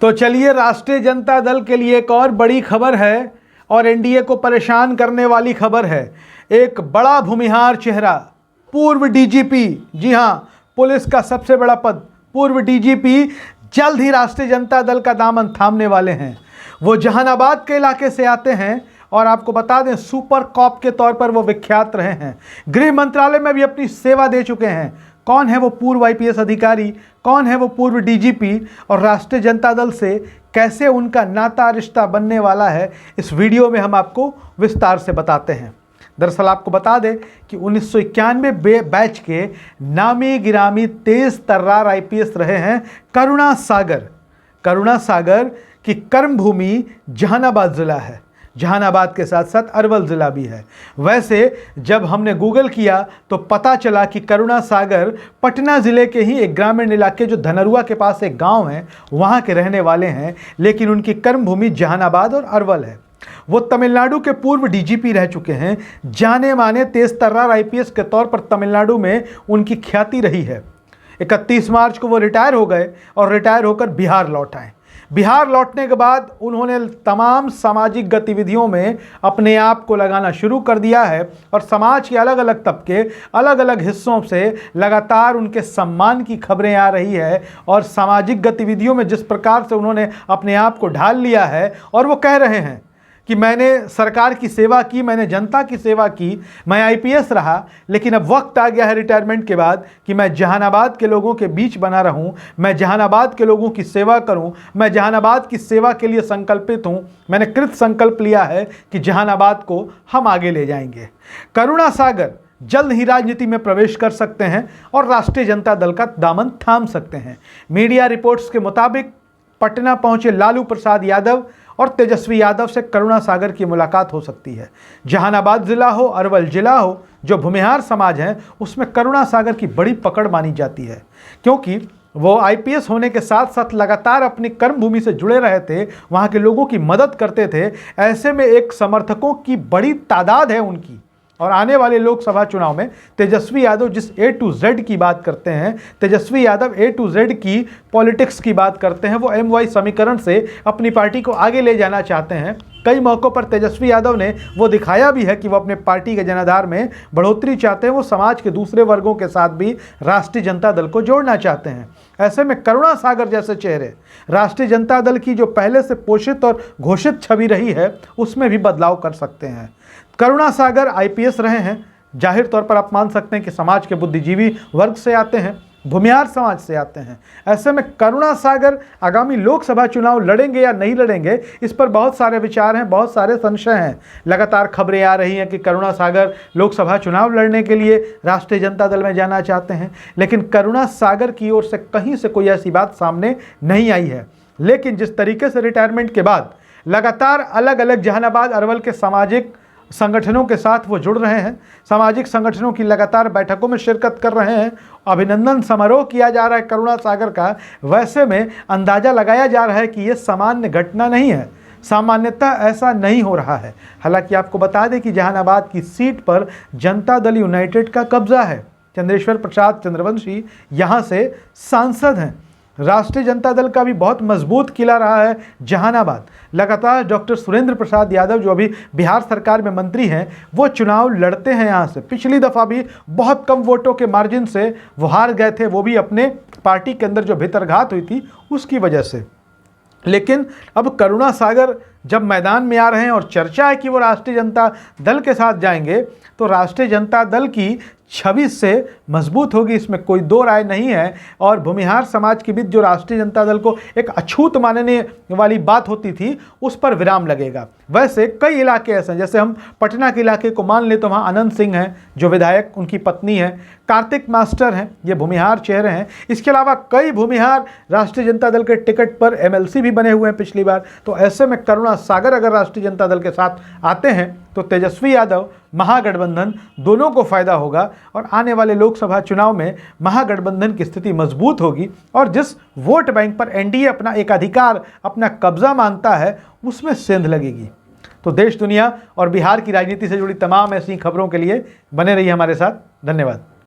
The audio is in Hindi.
तो चलिए, राष्ट्रीय जनता दल के लिए एक और बड़ी खबर है और एनडीए को परेशान करने वाली खबर है। एक बड़ा भूमिहार चेहरा, पूर्व डीजीपी, जी हां, पुलिस का सबसे बड़ा पद, पूर्व डीजीपी जल्द ही राष्ट्रीय जनता दल का दामन थामने वाले हैं। वो जहानाबाद के इलाके से आते हैं और आपको बता दें, सुपर कॉप के तौर पर वो विख्यात रहे हैं। गृह मंत्रालय में भी अपनी सेवा दे चुके हैं। कौन है वो पूर्व आईपीएस अधिकारी, कौन है वो पूर्व डीजीपी और राष्ट्रीय जनता दल से कैसे उनका नाता रिश्ता बनने वाला है, इस वीडियो में हम आपको विस्तार से बताते हैं। दरअसल आपको बता दें कि 1991 बैच के नामी गिरामी तेज तर्रार आईपीएस रहे हैं करुणा सागर। करुणा सागर की कर्मभूमि जहानाबाद ज़िला है। जहानाबाद के साथ साथ अरवल ज़िला भी है। वैसे जब हमने गूगल किया तो पता चला कि करुणा सागर पटना ज़िले के ही एक ग्रामीण इलाके जो धनरुआ के पास एक गांव है, वहां के रहने वाले हैं, लेकिन उनकी कर्मभूमि जहानाबाद और अरवल है। वो तमिलनाडु के पूर्व डीजीपी रह चुके हैं। जाने माने तेज तर्रार आईपीएस के तौर पर तमिलनाडु में उनकी ख्याति रही है। 31 मार्च को वो रिटायर हो गए और रिटायर होकर बिहार लौट आए। बिहार लौटने के बाद उन्होंने तमाम सामाजिक गतिविधियों में अपने आप को लगाना शुरू कर दिया है और समाज के अलग अलग तबके, अलग अलग हिस्सों से लगातार उनके सम्मान की खबरें आ रही है और सामाजिक गतिविधियों में जिस प्रकार से उन्होंने अपने आप को ढाल लिया है और वो कह रहे हैं कि मैंने सरकार की सेवा की, मैंने जनता की सेवा की, मैं आईपीएस रहा, लेकिन अब वक्त आ गया है रिटायरमेंट के बाद कि मैं जहानाबाद के लोगों के बीच बना रहूं, मैं जहानाबाद के लोगों की सेवा करूं, मैं जहानाबाद की सेवा के लिए संकल्पित हूं। मैंने कृत संकल्प लिया है कि जहानाबाद को हम आगे ले जाएंगे। करुणा सागर जल्द ही राजनीति में प्रवेश कर सकते हैं और राष्ट्रीय जनता दल का दामन थाम सकते हैं। मीडिया रिपोर्ट्स के मुताबिक पटना पहुंचे लालू प्रसाद यादव और तेजस्वी यादव से करुणा सागर की मुलाकात हो सकती है। जहानाबाद जिला हो, अरवल जिला हो, जो भूमिहार समाज है उसमें करुणा सागर की बड़ी पकड़ मानी जाती है, क्योंकि वो आईपीएस होने के साथ साथ लगातार अपनी कर्मभूमि से जुड़े रहे थे, वहाँ के लोगों की मदद करते थे। ऐसे में एक समर्थकों की बड़ी तादाद है उनकी। और आने वाले लोकसभा चुनाव में तेजस्वी यादव जिस A to Z की बात करते हैं, Tejashwi Yadav A to Z की पॉलिटिक्स की बात करते हैं, वो MY समीकरण से अपनी पार्टी को आगे ले जाना चाहते हैं। कई मौक़ों पर तेजस्वी यादव ने वो दिखाया भी है कि वो अपने पार्टी के जनाधार में बढ़ोतरी चाहते हैं। वो समाज के दूसरे वर्गों के साथ भी राष्ट्रीय जनता दल को जोड़ना चाहते हैं। ऐसे में करुणा सागर जैसे चेहरे राष्ट्रीय जनता दल की जो पहले से पोषित और घोषित छवि रही है उसमें भी बदलाव कर सकते हैं। करुणा सागर आईपीएस रहे हैं, जाहिर तौर पर आप मान सकते हैं कि समाज के बुद्धिजीवी वर्ग से आते हैं, भूमिहार समाज से आते हैं। ऐसे में करुणा सागर आगामी लोकसभा चुनाव लड़ेंगे या नहीं लड़ेंगे, इस पर बहुत सारे विचार हैं, बहुत सारे संशय हैं। लगातार खबरें आ रही हैं कि करुणा सागर लोकसभा चुनाव लड़ने के लिए राष्ट्रीय जनता दल में जाना चाहते हैं, लेकिन करुणा सागर की ओर से कहीं से कोई ऐसी बात सामने नहीं आई है। लेकिन जिस तरीके से रिटायरमेंट के बाद लगातार अलग अलग जहानाबाद, अरवल के सामाजिक संगठनों के साथ वो जुड़ रहे हैं, सामाजिक संगठनों की लगातार बैठकों में शिरकत कर रहे हैं, अभिनंदन समारोह किया जा रहा है करुणा सागर का, वैसे में अंदाज़ा लगाया जा रहा है कि ये सामान्य घटना नहीं है। सामान्यतः ऐसा नहीं हो रहा है। हालांकि आपको बता दें कि जहानाबाद की सीट पर जनता दल यूनाइटेड का कब्जा है। चंद्रेश्वर प्रसाद चंद्रवंशी यहाँ से सांसद हैं। राष्ट्रीय जनता दल का भी बहुत मजबूत किला रहा है जहानाबाद। लगातार डॉक्टर सुरेंद्र प्रसाद यादव, जो अभी बिहार सरकार में मंत्री हैं, वो चुनाव लड़ते हैं यहाँ से। पिछली दफ़ा भी बहुत कम वोटों के मार्जिन से वो हार गए थे, वो भी अपने पार्टी के अंदर जो भीतरघात हुई थी उसकी वजह से। लेकिन अब करुणा सागर जब मैदान में आ रहे हैं और चर्चा है कि वो राष्ट्रीय जनता दल के साथ जाएंगे, तो राष्ट्रीय जनता दल की छवि से मजबूत होगी, इसमें कोई दो राय नहीं है। और भूमिहार समाज के बीच जो राष्ट्रीय जनता दल को एक अछूत मानने वाली बात होती थी, उस पर विराम लगेगा। वैसे कई इलाके ऐसे हैं, जैसे हम पटना के इलाके को मान ले तो वहाँ अनंत सिंह हैं जो विधायक, उनकी पत्नी है, कार्तिक मास्टर हैं, ये भूमिहार चेहरे हैं। इसके अलावा कई भूमिहार राष्ट्रीय जनता दल के टिकट पर MLC भी बने हुए हैं पिछली बार। तो ऐसे में करुणा सागर अगर राष्ट्रीय जनता दल के साथ आते हैं तो तेजस्वी यादव, महागठबंधन दोनों को फायदा होगा और आने वाले लोकसभा चुनाव में महागठबंधन की स्थिति मजबूत होगी और जिस वोट बैंक पर एनडीए अपना एकाधिकार, अपना कब्जा मानता है, उसमें सेंध लगेगी। तो देश, दुनिया और बिहार की राजनीति से जुड़ी तमाम ऐसी खबरों के लिए बने रहिए हमारे साथ। धन्यवाद।